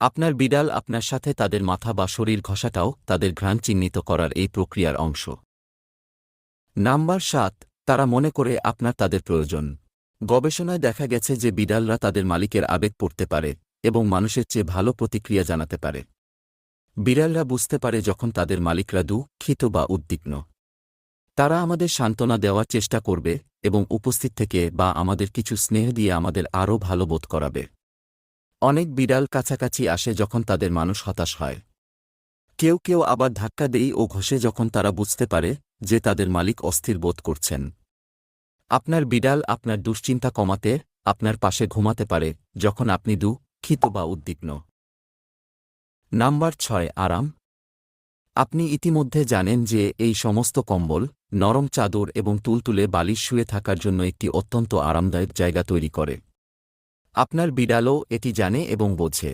আপনার বিড়াল আপনার সাথে তাদের মাথা বা শরীর ঘষাটাও তাদের ঘ্রাণ চিহ্নিত করার এই প্রক্রিয়ার অংশ। নাম্বার ৭, তারা মনে করে আপনার তাদের প্রয়োজন। গবেষণায় দেখা গেছে যে বিড়ালরা তাদের মালিকের আবেগ পড়তে পারে এবং মানুষের চেয়ে ভালো প্রতিক্রিয়া জানাতে পারে। বিড়ালরা বুঝতে পারে যখন তাদের মালিকরা দুঃখিত বা উদ্বিগ্ন। তারা আমাদের সান্ত্বনা দেওয়ার চেষ্টা করবে এবং উপস্থিত থেকে বা আমাদের কিছু স্নেহ দিয়ে আমাদের আরও ভালো বোধ করাবে। অনেক বিড়াল কাছাকাছি আসে যখন তাদের মানুষ হতাশ হয়। কেউ কেউ আবার ধাক্কা দেয় ও ঘষে যখন তারা বুঝতে পারে যে তাদের মালিক অস্থির বোধ করছেন। আপনার বিড়াল আপনার দুশ্চিন্তা কমাতে আপনার পাশে ঘুমাতে পারে যখন আপনি দুঃখিত বা উদ্বিগ্ন। নাম্বার ৬, আরাম। আপনি ইতিমধ্যে জানেন যে এই সমস্ত কম্বল, নরম চাদর এবং তুলতুলে বালিশ শুয়ে থাকার জন্য একটি অত্যন্ত আরামদায়ক জায়গা তৈরি করে। আপনার বিড়ালও এটি জানে এবং বোঝে।